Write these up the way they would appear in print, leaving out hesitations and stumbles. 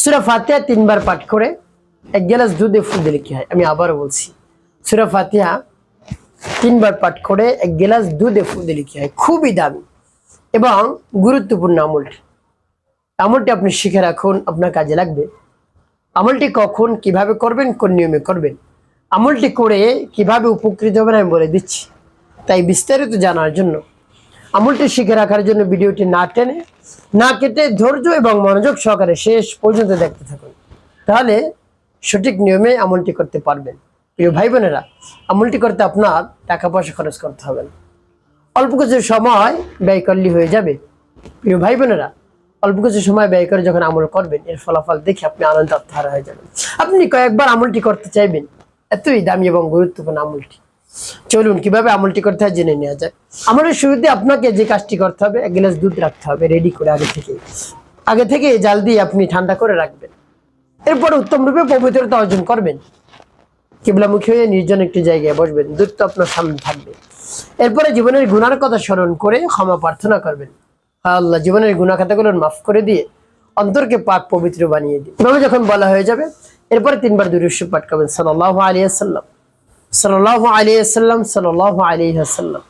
সূরা ফাতিহা 3 বার পাঠ করে 1 গ্লাস দুধে ফু দিলে কি হয়? আমি আবারও বলছি, সূরা ফাতিহা 3 বার পাঠ করে 1 গ্লাস দুধে ফু দিলে কি হয়? খুবই দামি এবং গুরুত্বপূর্ণ আমলটি আপনি শিখে রাখুন, আপনার কাজে লাগবে। আমলটি কখন কিভাবে করবেন, কোন নিয়মে করবেন, আমলটি করে কিভাবে উপকৃত হবেন আমি বলে দিচ্ছি। তাই বিস্তারিত জানার জন্য, আমলটি শিখে রাখার জন্য ভিডিওটি না টেনে না কেটে ধৈর্য এবং মনোযোগ সহকারে শেষ পর্যন্ত দেখতে থাকুন, তাহলে সঠিক নিয়মে আমলটি করতে পারবেন। প্রিয় ভাই বোনেরা, আমলটি করতে আপনার টাকা পয়সা খরচ করতে হবে না, অল্প কিছু সময় ব্যয় করলে হয়ে যাবে। প্রিয় ভাই বোনেরা, অল্প কিছু সময় ব্যয় করে যখন আমল করবেন, এর ফলাফল দেখে আপনি আনন্দ আত্মহারা হয়ে যাবেন। আপনি কয়েকবার আমলটি করতে চাইবেন, এতই দামি এবং গুরুত্বপূর্ণ আমলটি। চলুন কিভাবে আমলটি করতে হয় জেনে নেওয়া যায়। আমলের শুরুতে আপনাকে যে কাজটি করতে হবে, 1 গ্লাস দুধ রাখতে হবে রেডি করে আগে থেকে জাল দিয়ে আপনি ঠান্ডা করে রাখবেন। এরপর উত্তম রূপে পবিত্রতা অর্জন করবেন, কিবলামুখী হয়ে নির্জন একটি জায়গায় বসবেন, দুধ তো আপনার সামনে থাকবে। এরপরে জীবনের গুনার কথা স্মরণ করে ক্ষমা প্রার্থনা করবেন। আল্লাহ জীবনের গুনাহ খাতাগুলো মাফ করে দিয়ে অন্তরকে পাক পবিত্র বানিয়ে দিন। এভাবে যখন বলা হয়ে যাবে, এরপরে 3 বার দুরূদ শরীফ পাঠ করবেন, সাল্লাল্লাহু আলাইহি ওয়াসাল্লাম, সাল্লাল্লাহু আলাইহি ওয়াসাল্লাম, সাল্লাল্লাহু আলাইহি ওয়াসাল্লাম।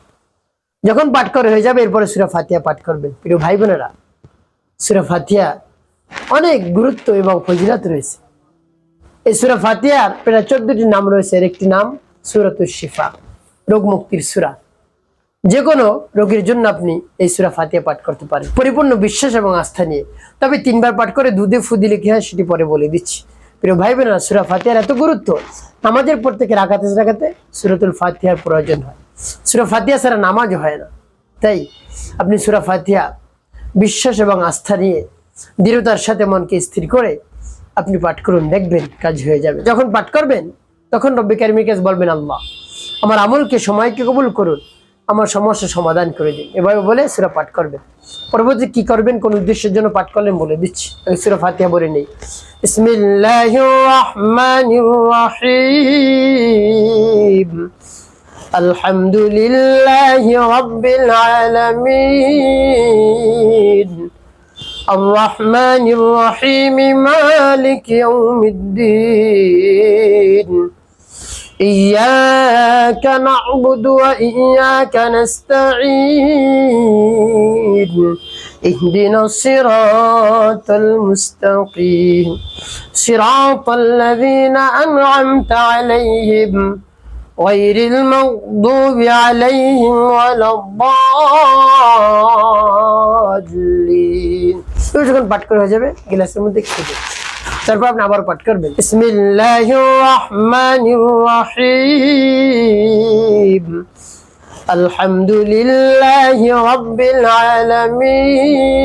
যখন পাঠ করে হয়ে যাবে, এরপরে সূরা ফাতিহা পাঠ করবেন। প্রিয় ভাই বোনেরা, সূরা ফাতিহা অনেক গুরুত্ব এবং ফজিলত রয়েছে। এই সূরা ফাতিহার প্রায় 14টি নাম রয়েছে। এর একটি নাম সূরাতুশ শিফা, রোগ মুক্তির সূরা। যে কোনো রোগীর জন্য আপনি এই সূরা ফাতিহা পাঠ করতে পারেন পরিপূর্ণ বিশ্বাস এবং আস্থা নিয়ে। তবে 3 বার পাঠ করে দুধে ফু দিলে কি হয় সেটি পরে বলে দিচ্ছি। প্রিয় ভাই বোনেরা, সূরা ফাতিহার এত গুরুত্ব, নামাজের প্রত্যেকে রাকাতে সূরাতুল ফাতিহার প্রয়োজন হয়। সূরা ফাতিহা ছাড়া নামাজ হয় না। তাই আপনি সূরা ফাতিহা বিশ্বাস এবং আস্থা নিয়ে দৃঢ়তার সাথে মনকে স্থির করে আপনি পাঠ করুন, দেখবেন কাজ হয়ে যাবে। যখন পাঠ করবেন তখন রব্বে কারিমের কাছে বলবেন, আল্লাহ আমার আমলকে সময়কে কবুল করুন, আমার সমস্যা সমাধান করে দিন। এভাবে বলে সূরা পাঠ করবেন। পরবর্তী কি করবেন, কোন উদ্দেশ্যের জন্য পাঠ করলেন বলে দিচ্ছি। আমি সূরা ফাতিহা বলে নেই। বিসমিল্লাহির রাহমানির রাহিম, আলহামদুলিল্লাহি রাব্বিল আলামিন, আর-রাহমানির রাহিম, মালিকি ইয়াউমিদ্দিন, إياك نعبد وإياك نستعين، اهدنا الصراط المستقيم، صراط الذين أنعمت عليهم غير المغضوب عليهم ولا الضالين। যখন পাঠ করা হয়ে যাবে, গ্লাসের মধ্যে খেয়ে তারপর আপনি আবার পাঠ করবেন, বিসমিল্লাহির রাহমানির রাহিম, আলহামদুলিল্লাহি রাব্বিল আলামিন,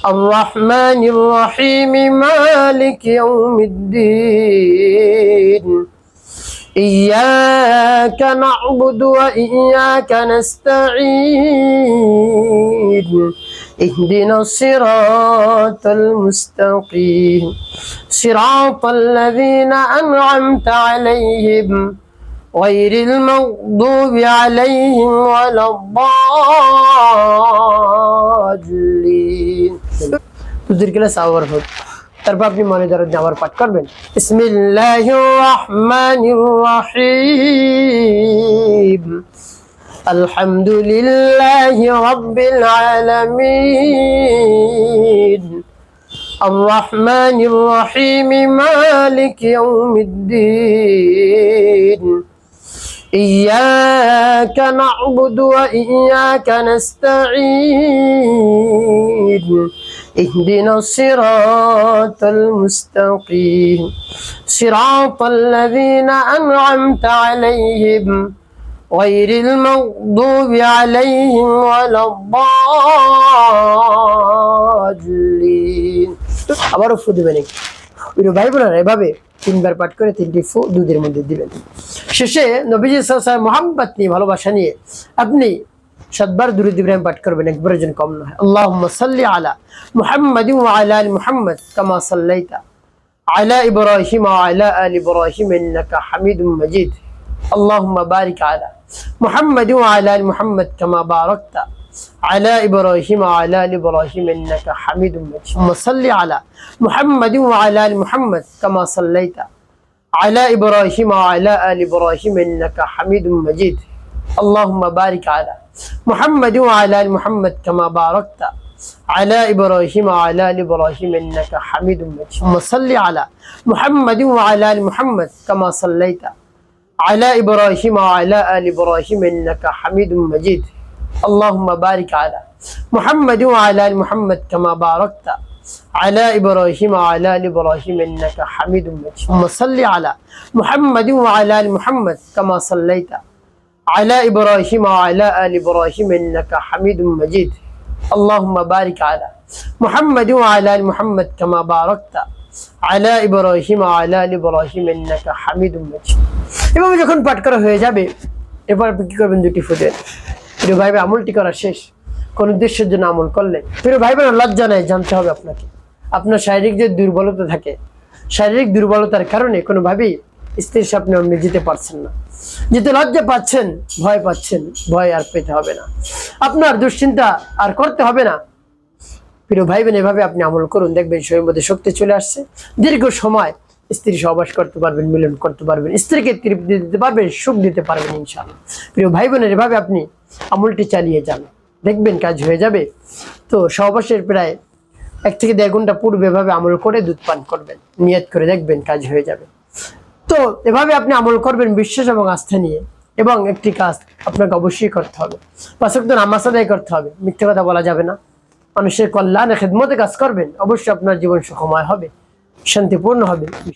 আর-রাহমানির রাহিম, মালিকি ইয়াউমিদ্দিন, ইয়্যাকা না'বুদু ওয়া ইয়্যাকা নাস্তাঈন, اهدنا الصراط المستقيم، صراط الذين أنعمت عليهم غير المغضوب عليهم ولا الضالين। দুধের গ্লাস আবার হোক। তারপর আপনি মনে ধরেন আবার পাঠ করবেন, বিসমিল্লাহির রাহমানির রাহিম, আলহামদুলিল্লাহি রাব্বিল আলামিন, আর-রাহমানির রাহিম, মালিকি ইয়াউমিদ্দিন, ইয়্যাকা না'বুদু ওয়া ইয়্যাকা নাস্তাঈন, ইহদিনাস সিরাতাল মুস্তাকিম, সিরাতাল লাযীনা আন'আমতা আলাইহিম غير المغضوب عليهم ولا الضالين। আবারও ফু দিবেন। প্রিয় ভাই বোনেরা, এভাবে 3 বার পাঠ করে 3টি ফু দুধের মধ্যে দিবেন। শেষে নবীজি সাল্লাল্লাহু আলাইহি ওয়াসাল্লাম মুহাব্বত নিয়ে, ভালোবাসা নিয়ে আপনি 7 বার দুরূদ ইব্রাহিম পাঠ করবেন, একবারের জন্য কম নয়। আল্লাহুম্মা সাল্লি আলা মুহাম্মাদিন ওয়া আলা আলি মুহাম্মাদ কামা সাল্লাইতা আলা ইব্রাহিম ওয়া আলা আলি ইব্রাহিম ইন্নাকা হামিদুম মাজিদ। اللهم بارك على محمد وعلى آل محمد كما باركت على إبراهيم وعلى آل إبراهيم إنك حميد مجيد اللهم صل على محمد وعلى آل محمد كما صليت على إبراهيم وعلى آل إبراهيم إنك حميد مجيد اللهم بارك على محمد وعلى آل محمد كما باركت على إبراهيم وعلى آل إبراهيم إنك حميد مجيد اللهم صل على محمد وعلى آل محمد كما صليت على إبراهيم وعلى آل إبراهيم إنك حميد مجيد اللهم بارك على محمد وعلى آل محمد كما باركت على إبراهيم وعلى آل إبراهيم إنك حميد مجيد اللهم صل على محمد وعلى آل محمد كما صليت على إبراهيم وعلى آل إبراهيم إنك حميد مجيد اللهم بارك على محمد وعلى آل محمد كما باركت على إبراهيم وعلى آل إبراهيم إنك حميد مجيد এভাবে যখন পাঠ করা হয়ে যাবে এরপর আপনি কি করবেন দুটি ফুটের প্রিয় ভাই আমলটি করা শেষ কোন উদ্দেশ্যের জন্য আমল করলেন প্রিয় ভাই লজ্জা নাই জানতে হবে আপনাকে আপনার শারীরিক যে দুর্বলতা থাকে শারীরিক দুর্বলতার কারণে কোনোভাবেই স্ত্রীর সামনে আপনি যেতে পারছেন না যেতে লজ্জা পাচ্ছেন ভয় আর পেতে হবে না আপনার দুশ্চিন্তা আর করতে হবে না প্রিয় ভাই বোন এভাবে আপনি আমল করুন দেখবেন শরীরের মধ্যে শক্তি চলে আসছে দীর্ঘ সময় স্ত্রী সহবাস করতে পারবেন মিলন করতে পারবেন স্ত্রীকে তৃপ্তি দিতে পারবেন সুখ দিতে পারবেন ইনশাআল্লাহ প্রিয় ভাই বোনের এভাবে আপনি আমলটি চালিয়ে যান দেখবেন কাজ হয়ে যাবে তো সহবাসের প্রায় 1 থেকে 1.5 ঘন্টা পূর্বে এভাবে আমল করে দুধ পান করবেন নিয়ত করে দেখবেন কাজ হয়ে যাবে তো এভাবে আপনি আমল করবেন বিশ্বাস এবং আস্থা নিয়ে এবং একটি কাজ আপনাকে অবশ্যই করতে হবে 5 ওয়াক্ত নামাজ আদায় করতে হবে মিথ্যা কথা বলা যাবে না মানুষের কল্যাণে খেদমতে কাজ করবেন অবশ্যই আপনার জীবন সুখময় হবে শান্তিপূর্ণ হবে